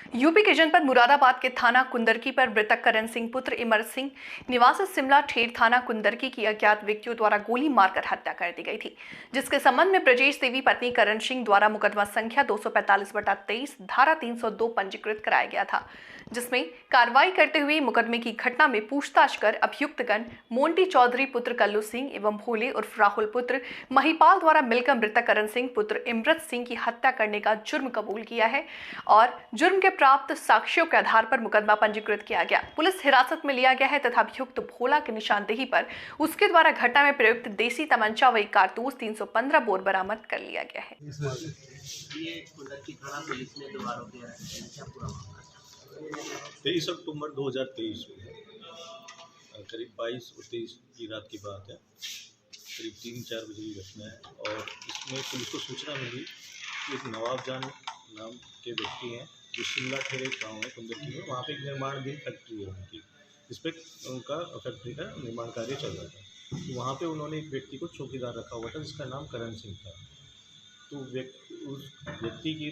UP के जनपद मुरादाबाद के थाना कुंदरकी पर मृतक करण सिंह पुत्र इमर सिंह निवासी शिमला ठेर थाना कुंदरकी की अज्ञात व्यक्तियों द्वारा गोली मारकर हत्या कर दी गई थी, जिसके संबंध में ब्रजेश देवी पत्नी करण सिंह द्वारा मुकदमा संख्या 245/23 धारा 302 पंजीकृत कराया गया था, जिसमें कार्रवाई करते हुए मुकदमे की घटना में पूछताछ कर अभियुक्तगण मोंटी चौधरी पुत्र कल्लू सिंह एवं भोले उर्फ राहुल पुत्र महिपाल द्वारा मिलकर मृतक करण सिंह पुत्र इमरत सिंह की हत्या करने का जुर्म कबूल किया है और जुर्म के प्राप्त साक्ष्यों के आधार पर मुकदमा पंजीकृत किया गया। पुलिस हिरासत में लिया गया है तथा अभियुक्त भोला की निशानदेही पर उसके द्वारा घटना में प्रयुक्त देसी तमंचा व कारतूस 315 बोर बरामद कर लिया गया है। ये कुंडरकी थाना पुलिस ने 2 आरोपी अरेस्ट किए। क्या पूरा मामला? 23 अक्टूबर 2023 में करीब 22 और 23 की रात की बात है। करीब 3-4 बजे की घटना है और इसमें पुलिस को सूचना मिली कि एक नवाब जान नाम के व्यक्ति हैं जो शिमला ठेर एक गाँव है कुंदरकी में, वहाँ पे एक निर्माणाधीन फैक्ट्री है उनकी, जिस पर उनका फैक्ट्री का निर्माण कार्य चल रहा था। तो वहाँ पे उन्होंने एक व्यक्ति को चौकीदार रखा हुआ था जिसका नाम करण सिंह था। तो उस व्यक्ति की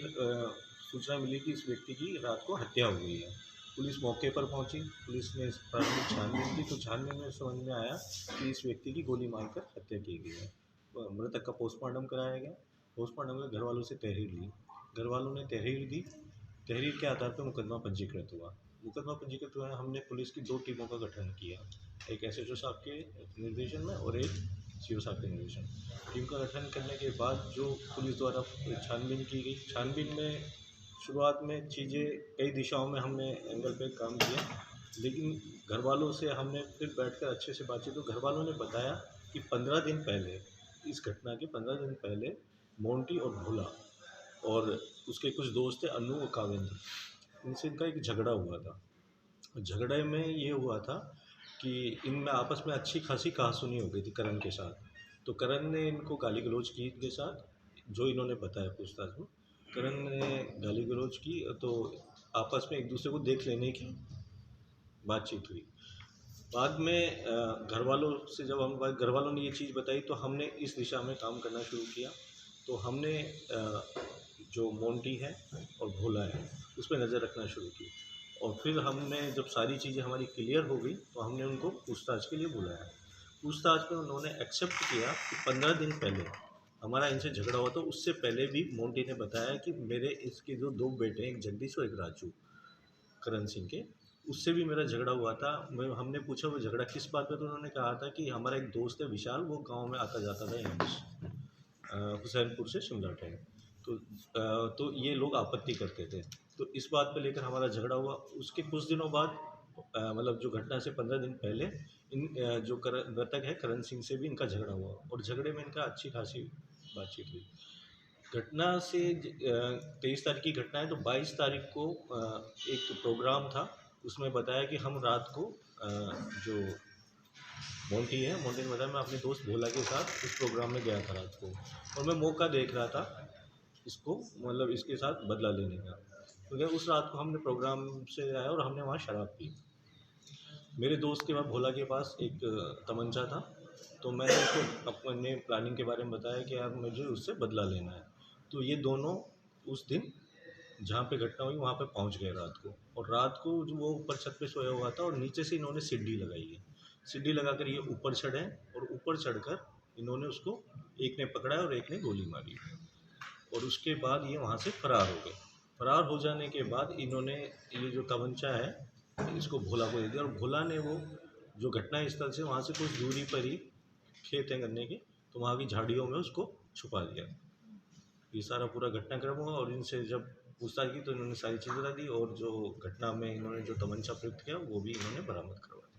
सूचना मिली कि इस व्यक्ति की रात को हत्या हो गई है। पुलिस मौके पर पहुंची, पुलिस ने प्राथमिक छानबीन की तो छानबीन में समझ में आया कि इस व्यक्ति की गोली मारकर हत्या की गई है। मृतक का पोस्टमार्टम कराया गया। पोस्टमार्टम में घर वालों से तहरीर ली, घर वालों ने तहरीर दी, तहरीर के आधार पर मुकदमा पंजीकृत हुआ। मुकदमा पंजीकृत हुआ, हमने पुलिस की 2 टीमों का गठन किया, एक एसएचओ साहब के निर्देशन में और एक सीओ साहब के निर्देशन। टीम का गठन करने के बाद जो पुलिस द्वारा छानबीन की गई, छानबीन में शुरुआत में चीज़ें कई दिशाओं में हमने एंगल पे काम किया, लेकिन घर वालों से हमने फिर बैठकर अच्छे से बातचीत, तो घर वालों ने बताया कि 15 दिन पहले, इस घटना के 15 दिन पहले मोंटी और भोला और उसके कुछ दोस्त थे अन्नू और कावेंद्र, इनसे इनका एक झगड़ा हुआ था। झगड़े में ये हुआ था कि इनमें आपस में अच्छी खासी कहासुनी हो गई थी करण के साथ। तो करण ने इनको गाली गलौज की इनके साथ, जो इन्होंने बताया पूछताछ में। करण ने गाली गलौज की तो आपस में एक दूसरे को देख लेने की बातचीत हुई। बाद में घर वालों से जब हम घर वालों ने ये चीज़ बताई तो हमने इस दिशा में काम करना शुरू किया। तो हमने जो मोंटी है और भोला है उस पर नज़र रखना शुरू की और फिर हमने जब सारी चीज़ें हमारी क्लियर हो गई तो हमने उनको पूछताछ के लिए बुलाया। पूछताछ में उन्होंने एक्सेप्ट किया कि 15 दिन पहले हमारा इनसे झगड़ा हुआ, तो उससे पहले भी मोंटी ने बताया कि मेरे इसके जो 2 बेटे हैं, एक जगदीश और एक राजू, करण सिंह के, उससे भी मेरा झगड़ा हुआ था। हमने पूछा वो झगड़ा किस बात पे, तो उन्होंने कहा था कि हमारा एक दोस्त है विशाल, वो गांव में आता जाता था यहाँ हुसैनपुर से शिमला ट्रेन, तो ये लोग आपत्ति करते थे। तो इस बात पे लेकर हमारा झगड़ा हुआ। उसके कुछ दिनों बाद मतलब जो घटना से 15 दिन पहले जो मृतक है करण सिंह से भी इनका झगड़ा हुआ और झगड़े में इनका अच्छी खासी बातचीत हुई। घटना से 23 तारीख की घटना है, तो 22 तारीख को एक प्रोग्राम था, उसमें बताया कि हम रात को जो मोंटी है, मोंटी ने बताया मैं अपने दोस्त भोला के साथ उस प्रोग्राम में गया था रात को और मैं मौका देख रहा था इसको, मतलब इसके साथ बदला लेने का, क्योंकि उस रात को हमने प्रोग्राम से आया और हमने वहाँ शराब पी। मेरे दोस्त के पास, भोला के पास एक तमंचा था, तो मैंने उसको अपने प्लानिंग के बारे में बताया कि यार मुझे उससे बदला लेना है। तो ये दोनों उस दिन जहाँ पे घटना हुई वहाँ पे पहुँच गए रात को, और रात को जो वो ऊपर छत पे सोया हुआ था और नीचे से इन्होंने सीढ़ी लगाई है। सीढ़ी लगाकर ये ऊपर चढ़े और ऊपर चढ़कर इन्होंने उसको, एक ने पकड़ा और एक ने गोली मारी और उसके बाद ये वहाँ से फरार हो गए। फरार हो जाने के बाद इन्होंने ये जो तमंचा है इसको भोला को दे दिया और भोला ने वो जो घटना स्थल से वहाँ से कुछ दूरी पर ही खेत हैं गन्ने के, तो वहाँ की झाड़ियों में उसको छुपा दिया। ये सारा पूरा घटनाक्रम हुआ और इनसे जब पूछताछ की तो इन्होंने सारी चीज़ बता दी और जो घटना में इन्होंने जो तमंचा प्रयुक्त किया वो भी इन्होंने बरामद करवाया।